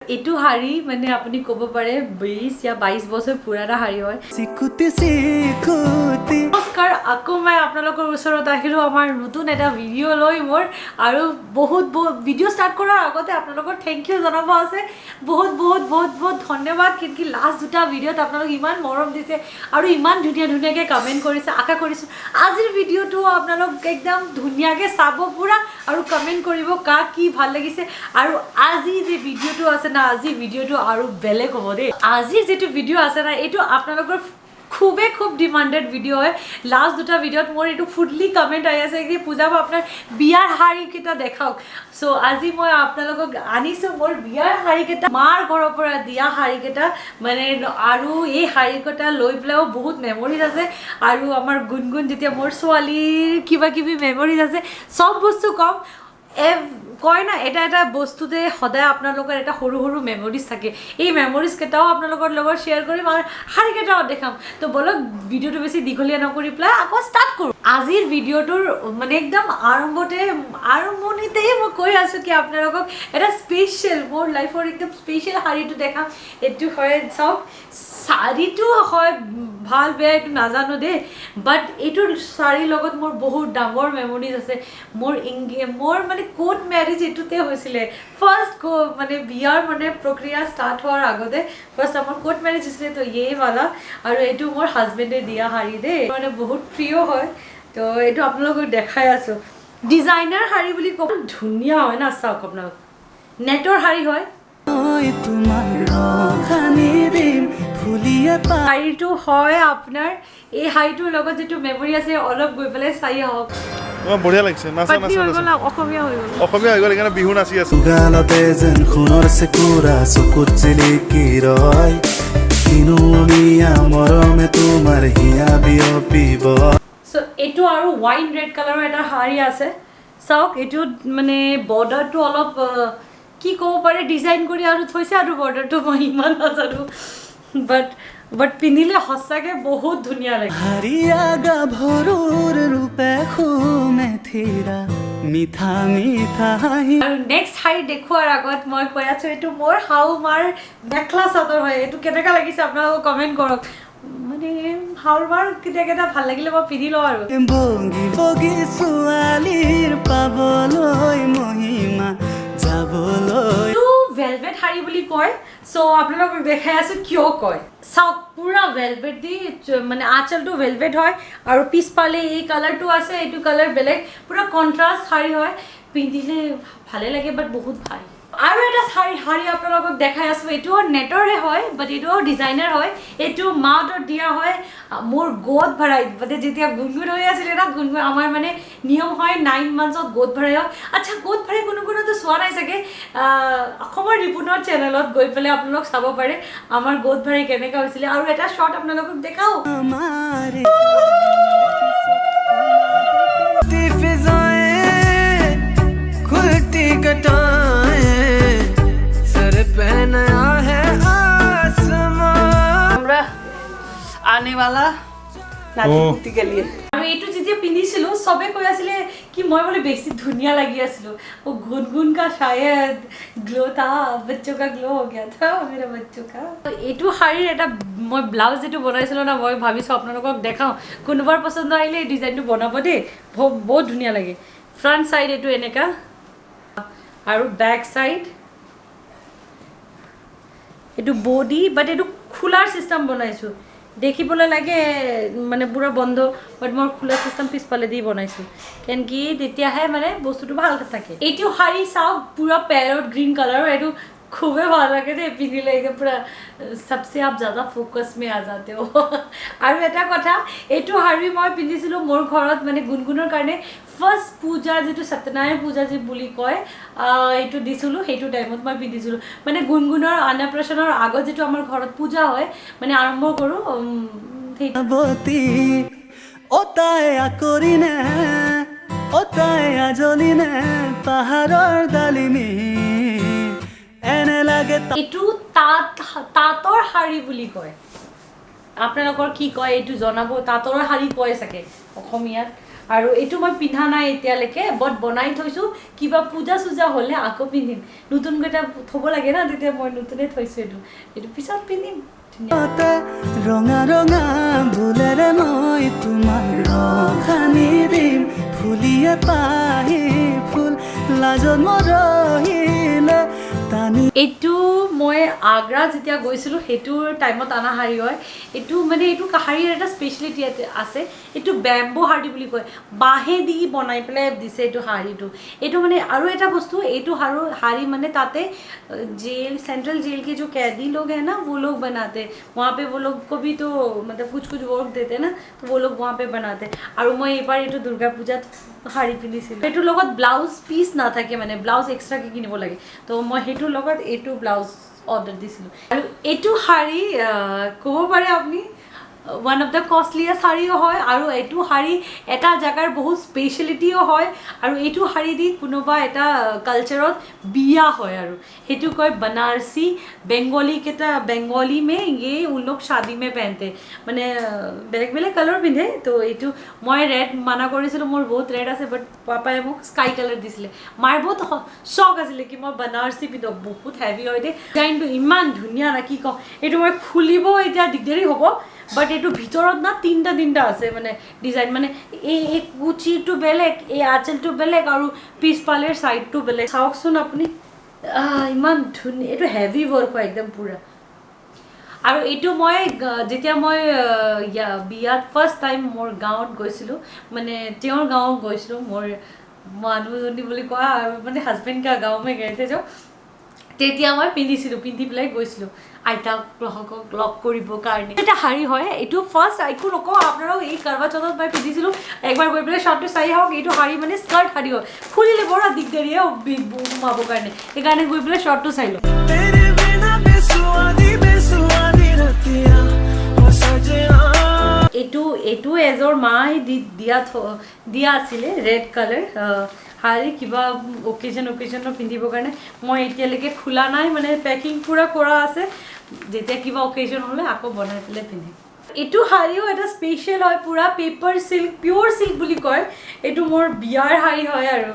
এইটো শাড়ী মানে আপুনি ক'ব পাৰে 20 या 22 বছৰ পুৰাণা শাড়ী হয় নমস্কাৰ আকৌ মই আপোনালোকৰ ওচৰত আহিলো আমাৰ নতুন এটা ভিডিঅ' লৈ মোৰ আৰু বহুত ভিডিঅ' ষ্টাৰ্ট কৰাৰ আগতে আপোনালোকৰ থেংক ইউ জনাব আছে বহুত ধন্যবাদ কি লাষ্ট দুটা ভিডিঅ'ত আপোনালোক ইমান মৰম দিছে আৰু ইমান ধুনীয়াকৈ কমেণ্ট কৰিছে আশা কৰিছোঁ আজিৰ ভিডিঅ'টো আপোনালোক একদম ধুনীয়াকৈ চাব পুৰা আৰু কমেণ্ট কৰিব কা কি ভাল লাগিছে আৰু আজি যে ভিডিঅ'টো আছে না আজি ভিডিঅ'টো আৰু বেলেগ হ'ব দেই আজিৰ যেটো ভিডিঅ' আছে না এইটো আপোনালোকৰ খুব ডিমান্ডেড ভিডিঅ' হয় লাষ্ট দুটা ভিডিঅ'ত মোৰ এইটো ফুডলি কমেণ্ট আহি আছে কি পূজা আপোনাৰ বিয়াৰ শাড়ীকেইটা দেখাওক সো আজি মই আপোনালোকক আনিছোঁ মোৰ বিয়াৰ শাড়ীকেইটা মাৰ ঘৰৰ পৰা দিয়া শাড়ীকেইটা মানে আৰু এই শাড়ীকেইটা লৈ পেলাইও বহুত মেমৰিজ আছে আৰু আমাৰ গুণগুণ যেতিয়া মোৰ ছোৱালীৰ কিবা মেমৰিজ আছে সব বস্তু কম কয় না এটা বস্তুতে সদায় আপোনালোকৰ এটা সৰু মেমৰিজ থাকে এই মেমৰিজ কেইটাও আপোনালোকৰ লগত শ্বেয়াৰ কৰিম আৰু শাড়ী কেইটাও দেখাম তো বলক ভিডিঅ'টো বেছি দীঘলীয়া নকৰি পেলাই আকৌ ষ্টাৰ্ট কৰোঁ আজিৰ ভিডিঅ'টোৰ মানে একদম আৰম্ভণিতেই মই কৈ আছোঁ কি আপোনালোকক এটা স্পেচিয়েল মোৰ লাইফৰ একদম স্পেচিয়েল শাড়ীটো দেখাম এইটো হয় চাওক শাড়ীটো হয় ভাল বেয়া এইটো নাজানো দেই বাট এইটোৰ শাড়ীৰ লগত মোৰ বহুত ডাঙৰ মেমৰিজ আছে মোৰ মানে কোৰ্ট মেৰেজ এইটোতে হৈছিলে ফাৰ্ষ্ট মানে বিয়াৰ মানে প্ৰক্ৰিয়া ষ্টাৰ্ট হোৱাৰ আগতে ফাৰ্ষ্ট আমাৰ কোৰ্ট মেৰেজ হৈছিলে তো এই वाला আৰু এইটো মোৰ হাজবেণ্ডে দিয়া শাড়ী দেই মানে বহুত প্ৰিয় হয় তো এইটো আপোনালোকক দেখাই আছোঁ ডিজাইনাৰ শাড়ী বুলি ক'ব ধুনীয়া হয় না চাওক আপোনালোক নেটৰ শাড়ী হয় শাড়ীটো হয় আপোনাৰ এই শাড়ীটোৰ লগত যেটো মেমৰি আছে অলপ গৈ পেলাই চাই আহক বঢ়িয়া লাগিছে নাচা অসমীয়া হৈ গ'ল এখানে বিহু নাচি আছে গালতে যেন সোণৰ চেকুৰা চকুত জিলিকি ৰয় কিনুনিয়া মৰমে তোমাৰ হিয়া বিয়পিব সো এইটো আৰু ওয়াইন ৰেড কালাৰৰ এটা শাড়ী আছে চাওক এইটো মানে বৰ্ডাৰটো অলপ কি ক'ব পাৰে ডিজাইন কৰি আৰু থৈছে আৰু বৰ্ডাৰটো মই ইমান নাজানো বাট পিন্ধিলে সঁচাকৈ বহুত ধুনীয়া লাগে হাৰিয়া গাভৰুৰ ৰূপে খুমে থিৰা মিঠা আৰু নেক্সট শাড়ী দেখুৱাৰ আগত মই কৈ আছোঁ এইটো মোৰ শাহু মাৰ মেখেলা চাদৰ হয় এইটো কেনেকুৱা লাগিছে আপোনালোকে কমেণ্ট কৰক মানে শাহুৰ মাৰ কেতিয়া ভাল লাগিলে মই পিন্ধি লওঁ আৰু বগী ছোৱালীৰ পাবলৈ মহিমা যাবলৈ ভেলভেট শাড়ী বুলি কয় সো আপোনালোকক দেখাই আছোঁ কিয় কয় চাওক পুৰা ভেলভেট দি মানে আঁচলটো ভেলভেট হয় আৰু পিছফালে এই কালাৰটো আছে এইটো কালাৰ বেলেগ পুৰা কণ্ট্ৰাষ্ট শাড়ী হয় পিন্ধিলে ভালে লাগে বাট বহুত ভাৰী আৰু এটা শাড়ী আপোনালোকক দেখাই আছোঁ এইটো নেটৰে হয় বাট এইটো ডিজাইনাৰ হয় এইটো মাউটত দিয়া হয় মোৰ গোদ ভৰাই মানে যেতিয়া গুণগুণ হৈ আছিলে না গুণগুণ আমাৰ মানে নিয়ম হয় 9 মান্থছত গোদ ভৰাই হয় আচ্ছা গোদ ভৰাই কোনোতো চোৱা নাই চাগে অসমৰ ৰিপুনৰ চেনেলত গৈ পেলাই আপোনালোক চাব পাৰে আমাৰ গোদ ভৰাই কেনেকুৱা হৈছিলে আৰু এটা শ্বট আপোনালোকক দেখাওঁ आने वाला नाती के लिए আৰু এইটো যেতিয়া পিন্ধিছিলোঁ সবে কৈ আছিলে কি মই বোলে বেছি ধুনীয়া লাগি আছিলোঁ वो गुनगुन का शायद ग्लो था बच्चों का ग्लो हो गया था मेरा बच्चों का এইটো শাড়ীৰ এটা মই ব্লাউজ যেটো বনাইছিলোঁ না মই ভাবিছোঁ আপোনালোকক দেখাওঁ কোনোবাৰ পছন্দ আহিলে এই ডিজাইনটো বনাব দেই বহুত ধুনীয়া লাগে ফ্ৰণ্ট সাইড এইটো এনেকা আৰু বেক সাইড এইটো বডি বাট এইটো খোলাৰ সিস্টেম বনাইছোঁ দেখিবলৈ লাগে মানে পুৰা বন্ধ বাট মই খোলা সিস্টেম পিছফালে দি বনাইছোঁ কেন কি তেতিয়াহে মানে বস্তুটো ভাল থাকে এইটো শাড়ী চাওক পুৰা প্যাৰট গ্ৰীণ কালাৰ এইটো খুবেই ভাল লাগে দেই পিন্ধিলে একদম পুৰা সবসে আপ ज़्यादा ফোকাস মে আ যাতে हो আৰু এটা কথা এইটো শাড়ী মই পিন্ধিছিলোঁ মোৰ ঘৰত মানে গুণগুণৰ কাৰণে ফাৰ্ষ্ট পূজা যেটো সত্যনাৰায়ণ পূজা যে বুলি কয় এইটো দিছিলোঁ সেইটো টাইমত মই পিন্ধিছিলোঁ মানে গুণগুণৰ অন্নপ্ৰাশনৰ আগত যেটো আমাৰ ঘৰত পূজা হয় মানে আৰম্ভ কৰোঁ অতাই আকৰিনে অতাই আজলিনে পাহাৰৰ ডালিমি এনে লাগে এইটো তাঁতৰ শাড়ী বুলি কয় আপোনালোকৰ কি কয় এইটো জনাব তাঁতৰ শাড়ী কয় চাগে অসমীয়াত আৰু এইটো মই পিন্ধা নাই এতিয়ালৈকে বাট বনাই থৈছোঁ কিবা পূজা চূজা হ'লে আকৌ পিন্ধিম নতুনকৈ এটা থ'ব লাগে না তেতিয়া মই নতুনে থৈছোঁ এইটো পিছত পিন্ধিম ৰঙা ৰঙা ভুলেৰে মই তোমাক ৰখানি দিম ফুলিয়ে পাহি ফুল লাজত মৰহিলে টানি এইটো মই আগ্ৰা যেতিয়া গৈছিলোঁ সেইটোৰ টাইমত অনা শাৰী হয় এইটো মানে এইটো শাৰীৰ এটা স্পেচিয়েলিটি আছে এইটো বেম্বো শাৰী বুলি কয় বাঁহেদি বনাই পেলাই দিছে এইটো শাৰীটো এইটো মানে আৰু এটা বস্তু এইটো শাৰী মানে তাতে जेल सेंट्रल जेल के जो कैदी लोग हैं ना वो लोग बनाते वहाँ पे वो लोग को भी तो मतलब कुछ कुछ वर्क देते ना तो वो लोग वहाँ पे बनाते और मैं एक बार ये दुर्गा पूजा শাৰী পিন্ধিছিলোঁ এইটোৰ লগত ব্লাউজ পিচ নাথাকে মানে ব্লাউজ এক্সট্ৰাকৈ কিনিব লাগে তো মই সেইটোৰ লগত এইটো ব্লাউজ অৰ্ডাৰ দিছিলোঁ আৰু এইটো শাৰী ক'ব পাৰে আপুনি one of the costliest শাৰীও হয় আৰু এইটো শাৰী এটা জাগাৰ বহুত স্পেশালিটিও হয় আৰু এইটো শাৰী দি কোনোবা এটা কালচাৰত বিয়া হয় আৰু সেইটো কয় बनारसी बेंगोली केटा बेंगोली में ये उन लोग शादी में पहनते মানে বেলেগ বেলেগ কালাৰ পিন্ধে তো এইটো মই ৰেড মানা কৰিছিলোঁ মোৰ বহুত ৰেড আছে বাট পাপাই মোক স্কাই কালাৰ দিছিলে মাৰ বহুত শখ আছিলে কি মই बनारसी পিন্ধো বহুত হেভি হয় দে ডিজাইনটো ইমান ধুনীয়া না কি কওঁ এইটো মই খুলিব এতিয়া দিগদাৰি হ'ব বাট এইটো ভিতৰত না তিনটা আছে মানে ডিজাইন মানে এই কুচিটো বেলেগ এই আঁচলটো বেলেগ আৰু পিছফালেৰ সাইডটো বেলেগ চাওকচোন আপুনি ইমান ধুনীয়া এইটো হেভি ৱৰ্ক হয় একদম পুৰা আৰু এইটো মই যেতিয়া মই বিয়াত ফাৰ্ষ্ট টাইম মোৰ গাঁৱত গৈছিলোঁ মানে তেওঁৰ গাঁৱত গৈছিলোঁ মোৰ মানুহজনী বুলি কোৱা আৰু মানে হাজবেণ্ড কা গাঁও মে গয়ে थे जो তেতিয়া মই পিন্ধিছিলোঁ পিন্ধি পেলাই গৈছিলোঁ আইতাক লগ কৰিবৰ কাৰণে এটা শাৰী হয় এইটো ফাৰ্ষ্ট একো নকওঁ আপোনালোক এই কাৰবা চৌথত মই পিন্ধিছিলোঁ একবাৰ গৈ পেলাই শ্বৰ্টটো চাই আহক এইটো শাৰী মানে স্কাৰ্ট শাৰী হয় খুলিলে বৰ দিগদাৰী সোমাবৰ কাৰণে সেইকাৰণে গৈ পেলাই শ্বৰ্টটো চাই লওঁ এইটো এজৰ মাই দিয়া আছিলে ৰেড কালাৰ শাৰী কিবা অকেজনত পিন্ধিবৰ কাৰণে মই এতিয়ালৈকে খোলা নাই মানে পেকিং পুৰা কৰা আছে যেতিয়া কিবা অকেজন হ'লে আকৌ বনাই পেলাই পিন্ধিম এইটো শাৰীও এটা স্পেচিয়েল হয় পুৰা পেপাৰ সিল্ক পিয়ৰ সিল্ক বুলি কয় এইটো মোৰ বিয়াৰ শাৰী হয় আৰু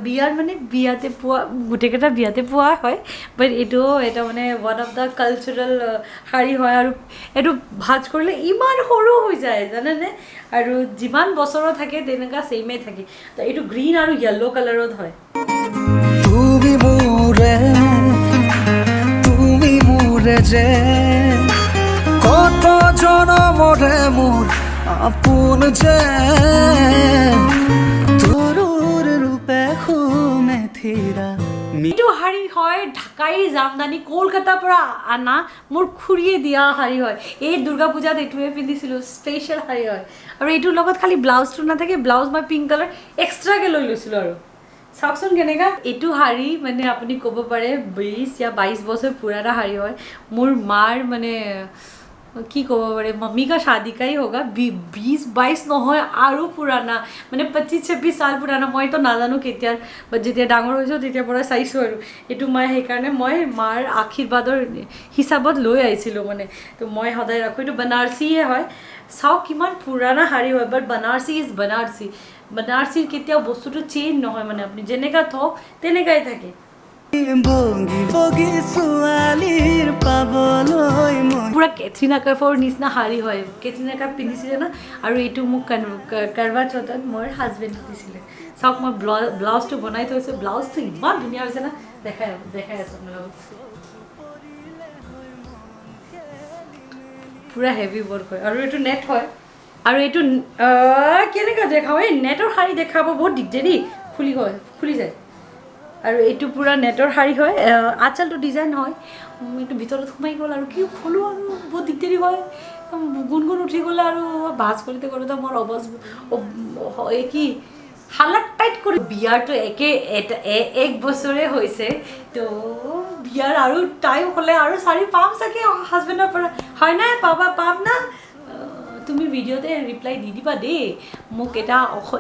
বিয়াৰ মানে বিয়াতে পোৱা গোটেইকেইটা বিয়াতে পোৱা হয় বাট এইটো এটা মানে ওৱান অফ দ্য কালচাৰেল শাৰী হয় আৰু এইটো ভাজ কৰিলে ইমান সৰু হৈ যায় জানেনে আৰু যিমান বছৰৰ থাকে তেনেকুৱা ছেইমে থাকে তো এইটো গ্ৰীণ আৰু য়েল্লো কালাৰত হয় তুমি মোৰে যে কত জনমৰে মোৰ আপোন যে এইটো শাৰী হয় ঢাকাই জামদানি কলকাতাৰ পৰা আনা মোৰ খুৰীয়ে দিয়া শাৰী হয় এই দুৰ্গা পূজাত এইটোৱে পিন্ধিছিলোঁ স্পেচিয়েল শাৰী হয় আৰু এইটোৰ লগত খালি ব্লাউজটো নাথাকে ব্লাউজ মই পিংক কালাৰ এক্সট্ৰাকৈ লৈ লৈছিলোঁ আৰু চাওকচোন কেনেকা এইটো শাৰী মানে আপুনি ক'ব পাৰে 20 या 22 বছৰ পুৰানা শাৰী হয় মোৰ মাৰ মানে কি ক'ব পাৰে मम्मी का शादी का ही होगा 20-22 নহয় আৰু পুৰানা মানে 25-26 সাল পুৰানা মই তো নাজানো কেতিয়াৰ যেতিয়া ডাঙৰ হৈছোঁ তেতিয়াৰ পৰা চাইছোঁ আৰু এইটো মই সেইকাৰণে মই মাৰ আশীৰ্বাদৰ হিচাপত লৈ আহিছিলোঁ মানে তো মই সদায় ৰাখোঁ এইটো बनारसीয়ে হয় চাওক কিমান পুৰানা শাৰী হয় বাট बनारसी ইজ बनारसीৰ কেতিয়াও বস্তুটো চেঞ্জ নহয় মানে আপুনি যেনেকা থওক তেনেকাই থাকে পুৰা কেথৰিনা কাইফৰ নিচিনা শাৰী হয় কেথৰিনা কাইফ পিন্ধিছিলে না আৰু এইটো মোক কাৰবা চৌথত মোৰ হাজবেণ্ডে দিছিলে চাওক মই ব্লাউজটো বনাই থৈছোঁ ব্লাউজটো ইমান ধুনীয়া হৈছে না দেখাই আছোঁ আপোনালোকক পুৰা হেভি ৱৰ্ক হয় আৰু এইটো নেট হয় আৰু এইটো কেনেকৈ দেখাওঁ এই নেটৰ শাৰী দেখাব বহুত দিগদাৰি খুলি যায় আৰু এইটো পুৰা নেটৰ শাৰী হয় আঁচলটো ডিজাইন হয় এইটো ভিতৰত সোমাই গ'ল আৰু কি খোলো আৰু বহুত দিগদাৰি হয় গুণগুণ উঠি গ'লে আৰু ভাজ কৰোঁতে মোৰ কি হালাত টাইট কৰি বিয়াৰটো এক বছৰে হৈছে তো বিয়াৰ আৰু টাইম হ'লে আৰু শাৰী পাম চাগে হাজবেণ্ডৰ পৰা হয় নাই পাম না তুমি ভিডিঅ'তে ৰিপ্লাই দি দিবা দেই মোক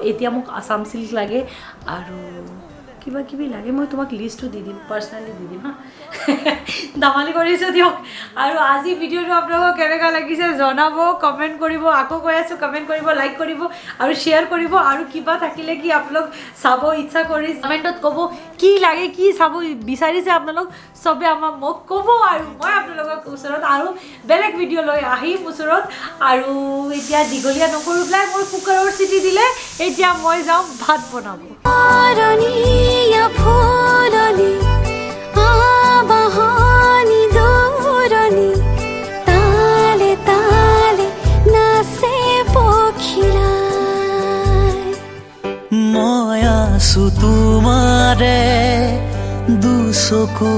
এতিয়া মোক আছাম চিল্ক লাগে আৰু কিবা কিবি লাগে মই তোমাক লিষ্টটো দি দিম পাৰ্চনেলি দি দিম হা দামালি কৰিছোঁ দিয়ক আৰু আজি ভিডিঅ'টো আপোনালোকক কেনেকুৱা লাগিছে জনাব কমেণ্ট কৰিব আকৌ কৈ আছোঁ কমেণ্ট কৰিব লাইক কৰিব আৰু শ্বেয়াৰ কৰিব আৰু কিবা থাকিলে কি আপোনালোক চাব ইচ্ছা কৰি কমেণ্টত ক'ব কি লাগে কি চাব বিচাৰিছে আপোনালোক চবে আমাক মোক ক'ব আৰু মই আপোনালোকক ওচৰত আৰু বেলেগ ভিডিঅ' লৈ আহিম ওচৰত আৰু এতিয়া দীঘলীয়া নকৰোঁ পেলাই মোৰ কুকাৰৰ চিটি দিলে এতিয়া মই যাওঁ ভাত বনাব মই আছো তোমাৰে দুচকু